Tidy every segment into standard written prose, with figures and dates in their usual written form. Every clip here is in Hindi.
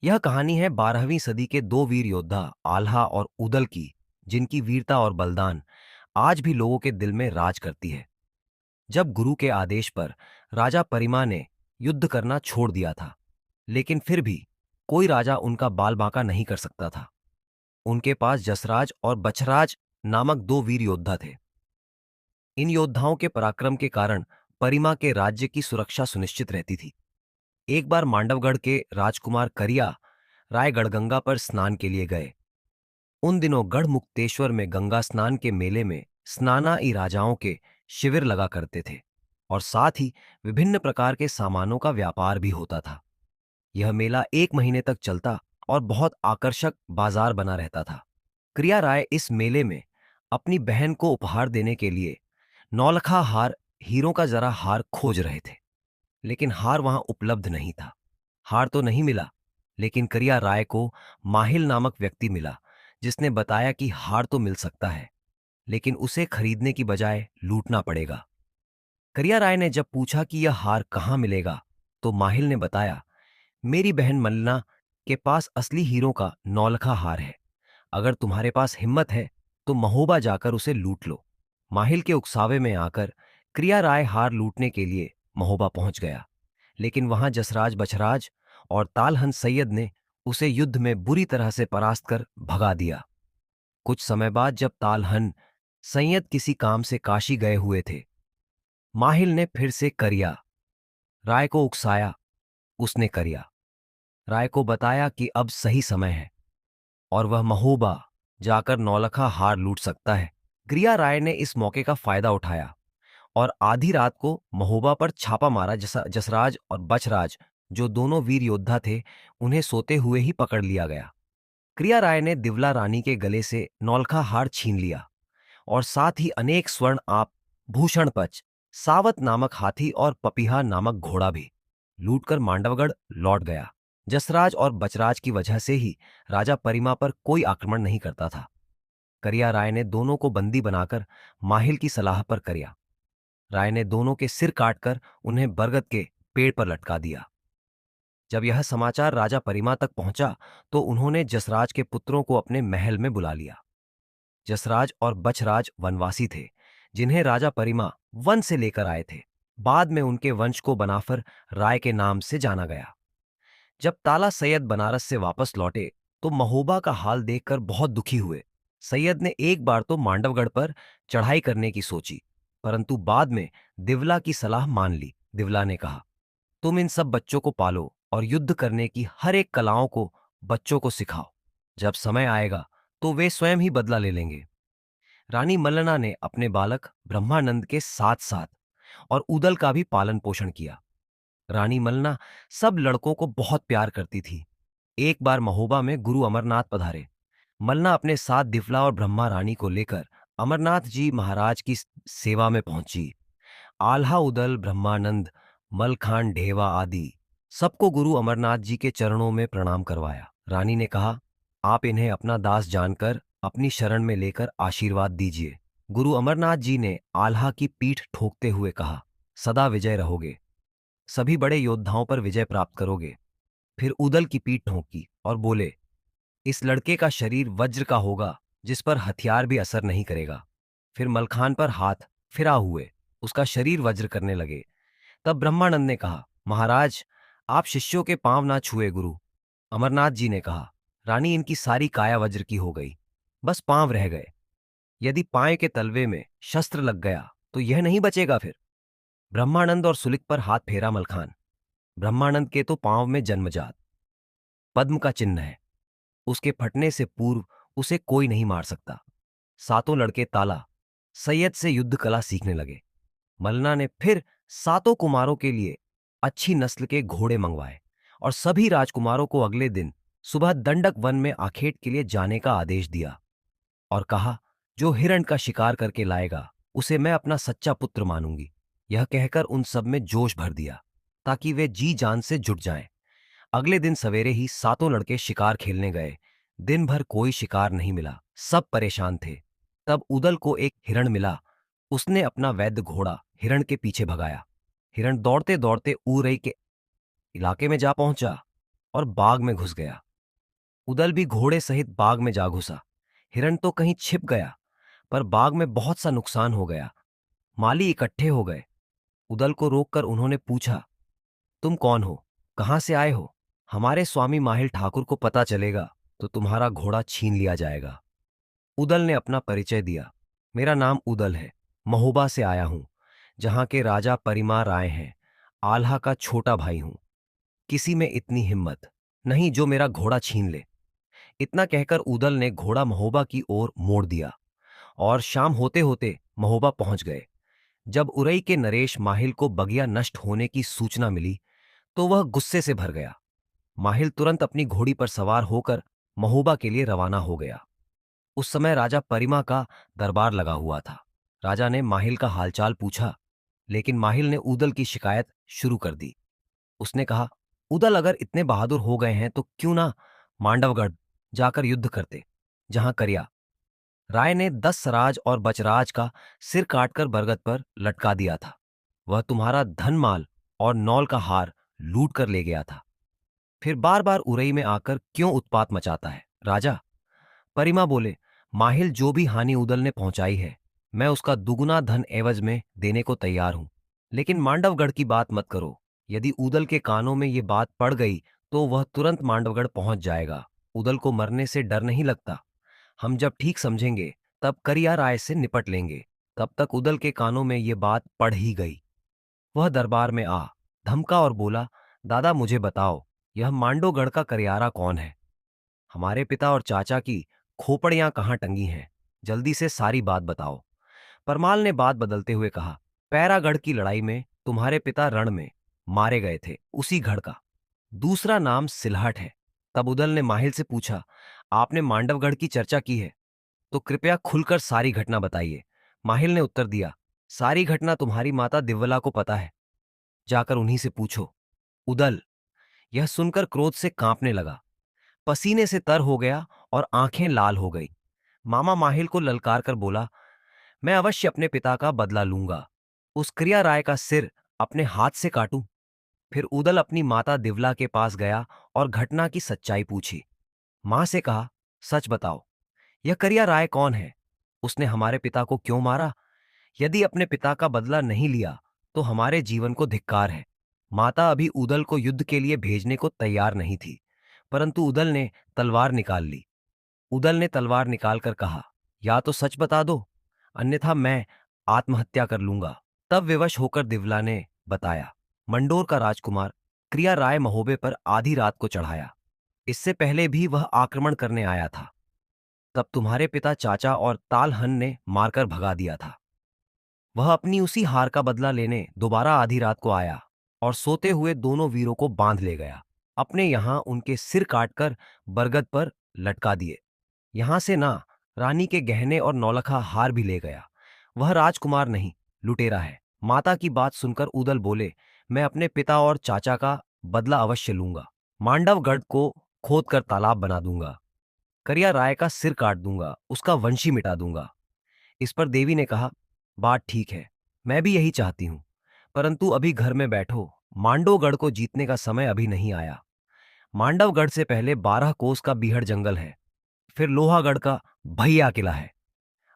यह कहानी है 12वीं सदी के दो वीर योद्धा आल्हा और उदल की, जिनकी वीरता और बलिदान आज भी लोगों के दिल में राज करती है। जब गुरु के आदेश पर राजा परिमा ने युद्ध करना छोड़ दिया था, लेकिन फिर भी कोई राजा उनका बाल बांका नहीं कर सकता था। उनके पास जसराज और बछराज नामक दो वीर योद्धा थे। इन योद्धाओं के पराक्रम के कारण परिमा के राज्य की सुरक्षा सुनिश्चित रहती थी। एक बार मांडवगढ़ के राजकुमार करिया राय गढ़गंगा पर स्नान के लिए गए। उन दिनों गढ़ मुक्तेश्वर में गंगा स्नान के मेले में स्नानाई राजाओं के शिविर लगा करते थे और साथ ही विभिन्न प्रकार के सामानों का व्यापार भी होता था। यह मेला 1 महीने तक चलता और बहुत आकर्षक बाजार बना रहता था। क्रिया राय इस मेले में अपनी बहन को उपहार देने के लिए नौलखा हार, हीरों का जरा हार खोज रहे थे, लेकिन हार वहां उपलब्ध नहीं था। हार तो नहीं मिला, लेकिन करिया राय को माहिल नामक व्यक्ति मिला, जिसने बताया कि हार तो मिल सकता है, लेकिन उसे खरीदने की बजाय लूटना पड़ेगा। करिया राय ने जब पूछा कि यह हार कहाँ मिलेगा, तो माहिल ने बताया, मेरी बहन मल्लना के पास असली हीरों का नौलखा हार है। अगर तुम्हारे पास हिम्मत है तो महोबा जाकर उसे लूट लो। माहिल के उकसावे में आकर क्रिया राय हार लूटने के लिए महोबा पहुंच गया, लेकिन वहां जसराज बछराज और तालहन सैयद ने उसे युद्ध में बुरी तरह से परास्त कर भगा दिया। कुछ समय बाद जब तालहन सैयद किसी काम से काशी गए हुए थे, माहिल ने फिर से करिया राय को उकसाया। उसने करिया राय को बताया कि अब सही समय है और वह महोबा जाकर नौलखा हार लूट सकता है। क्रिया राय ने इस मौके का फायदा उठाया और आधी रात को महोबा पर छापा मारा। जसराज और बछराज, जो दोनों वीर योद्धा थे, उन्हें सोते हुए ही पकड़ लिया गया। क्रिया राय ने दिवला रानी के गले से नौलखा हार छीन लिया और साथ ही अनेक स्वर्ण भूषण पच, सावत नामक हाथी और पपीहा नामक घोड़ा भी लूटकर मांडवगढ़ लौट गया। जसराज और बचराज की वजह से ही राजा परिमा पर कोई आक्रमण नहीं करता था। करिया राय ने दोनों को बंदी बनाकर माहिल की सलाह पर करिया राय ने दोनों के सिर काटकर उन्हें बरगद के पेड़ पर लटका दिया। जब यह समाचार राजा परिमा तक पहुंचा तो उन्होंने जसराज के पुत्रों को अपने महल में बुला लिया। जसराज और बछराज वनवासी थे, जिन्हें राजा परिमा वन से लेकर आए थे। बाद में उनके वंश को बनाफर राय के नाम से जाना गया। जब ताला सैयद बनारस से वापस लौटे तो महोबा का हाल देखकर बहुत दुखी हुए। सैयद ने एक बार तो मांडवगढ़ पर चढ़ाई करने की सोची, परंतु बाद में दिवला की सलाह मान ली। दिवला ने कहा, तुम इन सब बच्चों को पालो और युद्ध करने की हर एक कलाओं को बच्चों को सिखाओ। जब समय आएगा तो वे स्वयं ही बदला ले लेंगे। रानी मल्लना ने अपने बालक ब्रह्मानंद के साथ साथ और उदल का भी पालन पोषण किया। रानी मल्लना सब लड़कों को बहुत प्यार करती थी। एक बार महोबा में गुरु अमरनाथ पधारे। मल्लना अपने साथ दिवला और ब्रह्मा रानी को लेकर अमरनाथ जी महाराज की सेवा में पहुंची। आल्हा, उदल, ब्रह्मानंद, मलखान, ढेवा आदि सबको गुरु अमरनाथ जी के चरणों में प्रणाम करवाया। रानी ने कहा, आप इन्हें अपना दास जानकर अपनी शरण में लेकर आशीर्वाद दीजिए। गुरु अमरनाथ जी ने आल्हा की पीठ ठोकते हुए कहा, सदा विजय रहोगे, सभी बड़े योद्धाओं पर विजय प्राप्त करोगे। फिर उदल की पीठ ठोंकी और बोले, इस लड़के का शरीर वज्र का होगा, जिस पर हथियार भी असर नहीं करेगा। फिर मलखान पर हाथ फिरा हुए उसका शरीर वज्र करने लगे। तब ब्रह्मानंद ने कहा, महाराज, आप शिष्यों के पांव ना छुए गुरु। अमरनाथ जी ने कहा, रानी, इनकी सारी काया वज्र की हो गई, बस पांव रह गए। यदि पांव के तलवे में शस्त्र लग गया तो यह नहीं बचेगा। फिर ब्रह्मानंद और सुलिक पर हाथ फेरा मलखान। ब्रह्मानंद के तो पांव में जन्मजात पद्म का चिन्ह है, उसके फटने से पूर्व उसे कोई नहीं मार सकता। सातों लड़के ताला सैयद से युद्ध कला सीखने लगे। मल्लना ने फिर सातों कुमारों के लिए अच्छी नस्ल के घोड़े मंगवाए और सभी राजकुमारों को अगले दिन सुबह दंडक वन में आखेट के लिए जाने का आदेश दिया और कहा, जो हिरण का शिकार करके लाएगा उसे मैं अपना सच्चा पुत्र मानूंगी। यह कहकर उन सब में जोश भर दिया ताकि वे जी जान से जुट जाएं। अगले दिन सवेरे ही सातों लड़के शिकार खेलने गए। दिन भर कोई शिकार नहीं मिला, सब परेशान थे। तब उदल को एक हिरण मिला। उसने अपना वैद्य घोड़ा हिरण के पीछे भगाया। हिरण दौड़ते दौड़ते ऊरई के इलाके में जा पहुंचा और बाग में घुस गया। उदल भी घोड़े सहित बाग में जा घुसा। हिरण तो कहीं छिप गया, पर बाग में बहुत सा नुकसान हो गया। माली इकट्ठे हो गए। उदल को रोककर उन्होंने पूछा, तुम कौन हो? कहां से आए हो? हमारे स्वामी माहिल ठाकुर को पता चलेगा तो तुम्हारा घोड़ा छीन लिया जाएगा। उदल ने अपना परिचय दिया। मेरा नाम उदल है, महोबा से आया हूं, जहां के राजा परिमार आए हैं। आल्हा का छोटा भाई हूं। किसी में इतनी हिम्मत नहीं जो मेरा घोड़ा छीन ले। इतना कहकर उदल ने घोड़ा महोबा की ओर मोड़ दिया और शाम होते होते महोबा पहुंच गए। जब उरई के नरेश माहिल को बगिया नष्ट होने की सूचना मिली तो वह गुस्से से भर गया। माहिल तुरंत अपनी घोड़ी पर सवार होकर महोबा के लिए रवाना हो गया। उस समय राजा परिमा का दरबार लगा हुआ था। राजा ने माहिल का हालचाल पूछा, लेकिन माहिल ने उदल की शिकायत शुरू कर दी। उसने कहा, उदल अगर इतने बहादुर हो गए हैं तो क्यों ना मांडवगढ़ जाकर युद्ध करते, जहां करिया राय ने 10 सराज और बचराज का सिर काटकर बरगद पर लटका दिया था। वह तुम्हारा धन माल और नौल का हार लूट कर ले गया था। फिर बार बार उरई में आकर क्यों उत्पात मचाता है? राजा परिमा बोले, माहिल जो भी हानि उदल ने पहुंचाई है, मैं उसका दुगुना धन एवज में देने को तैयार हूं। लेकिन मांडवगढ़ की बात मत करो। यदि उदल के कानों में ये बात पड़ गई तो वह तुरंत मांडवगढ़ पहुंच जाएगा। उदल को मरने से डर नहीं लगता। हम जब ठीक समझेंगे तब करिया राय से निपट लेंगे। तब तक उदल के कानों में ये बात पड़ ही गई। वह दरबार में आ धमका और बोला, दादा मुझे बताओ, यह मांडोगढ़ का करियारा कौन है? हमारे पिता और चाचा की खोपड़ियां कहाँ टंगी हैं? जल्दी से सारी बात बताओ। परमाल ने बात बदलते हुए कहा, पैरागढ़ की लड़ाई में तुम्हारे पिता रण में मारे गए थे, उसी गढ़ का। दूसरा नाम सिलहट है। तब उदल ने माहिल से पूछा, आपने मांडवगढ़ की चर्चा की है तो कृपया खुलकर सारी घटना बताइए। माहिल ने उत्तर दिया, सारी घटना तुम्हारी माता दिव्वला को पता है, जाकर उन्हीं से पूछो। उदल यह सुनकर क्रोध से कांपने लगा, पसीने से तर हो गया और आंखें लाल हो गई। मामा माहिल को ललकार कर बोला, मैं अवश्य अपने पिता का बदला लूंगा। उस क्रिया राय का सिर अपने हाथ से काटूं। फिर उदल अपनी माता दिवला के पास गया और घटना की सच्चाई पूछी। मां से कहा, सच बताओ, यह करिया राय कौन है? उसने हमारे पिता को क्यों मारा? यदि अपने पिता का बदला नहीं लिया तो हमारे जीवन को धिक्कार है। माता अभी उदल को युद्ध के लिए भेजने को तैयार नहीं थी, परंतु उदल ने तलवार निकाल ली। उदल ने तलवार निकालकर कहा, या तो सच बता दो, अन्यथा मैं आत्महत्या कर लूंगा। तब विवश होकर दिवला ने बताया, मंडोर का राजकुमार क्रिया राय महोबे पर आधी रात को चढ़ाया। इससे पहले भी वह आक्रमण करने आया था। तब तुम्हारे पिता चाचा और तालहन ने मारकर भगा दिया था। वह अपनी उसी हार का बदला लेने दोबारा आधी रात को आया और सोते हुए दोनों वीरों को बांध ले गया। अपने यहां उनके सिर काटकर बरगद पर लटका दिए। यहां से ना रानी के गहने और नौलखा हार भी ले गया। वह राजकुमार नहीं, लुटेरा है। माता की बात सुनकर उदल बोले, मैं अपने पिता और चाचा का बदला अवश्य लूंगा। मांडवगढ़ को खोदकर तालाब बना दूंगा। करिया राय का सिर काट दूंगा, उसका वंशी मिटा दूंगा। इस पर देवी ने कहा, बात ठीक है, मैं भी यही चाहती हूं, परंतु अभी घर में बैठो। मांडोगढ़ को जीतने का समय अभी नहीं आया। मांडवगढ़ से पहले 12 कोस का बीहड़ जंगल है, फिर लोहागढ़ का भैया किला है।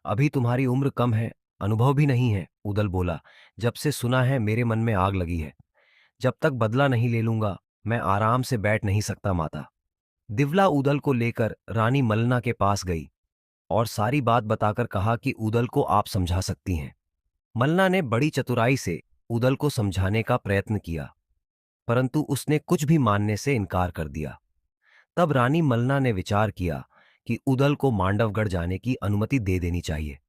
अभी तुम्हारी उम्र कम है, अनुभव भी नहीं है। उदल बोला, जब से सुना है मेरे मन में आग लगी है। जब तक बदला नहीं ले लूंगा मैं आराम से बैठ नहीं सकता। माता दिवला उदल को लेकर रानी मलना के पास गई और सारी बात बताकर कहा कि उदल को आप समझा सकती हैं। मलना ने बड़ी चतुराई से उदल को समझाने का प्रयत्न किया, परंतु उसने कुछ भी मानने से इनकार कर दिया। तब रानी मलना ने विचार किया कि उदल को मांडवगढ़ जाने की अनुमति दे देनी चाहिए।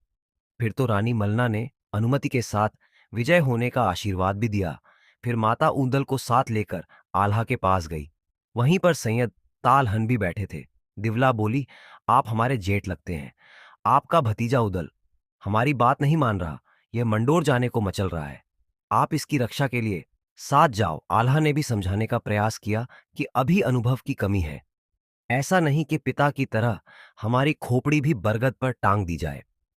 फिर तो रानी मलना ने अनुमति के साथ विजय होने का आशीर्वाद भी दिया। फिर माता उदल को साथ लेकर आल्हा के पास गई। वहीं पर सैयद तालहन भी बैठे थे। दिवला बोली, आप हमारे जेठ लगते हैं। आपका भतीजा उदल हमारी बात नहीं मान रहा, यह मंडोर जाने को मचल रहा है। आप इसकी रक्षा के लिए साथ जाओ। आल्हा ने भी समझाने का प्रयास किया कि अभी अनुभव की कमी है। ऐसा नहीं कि पिता की तरह हमारी खोपड़ी भी बरगद पर टांग दी जाए।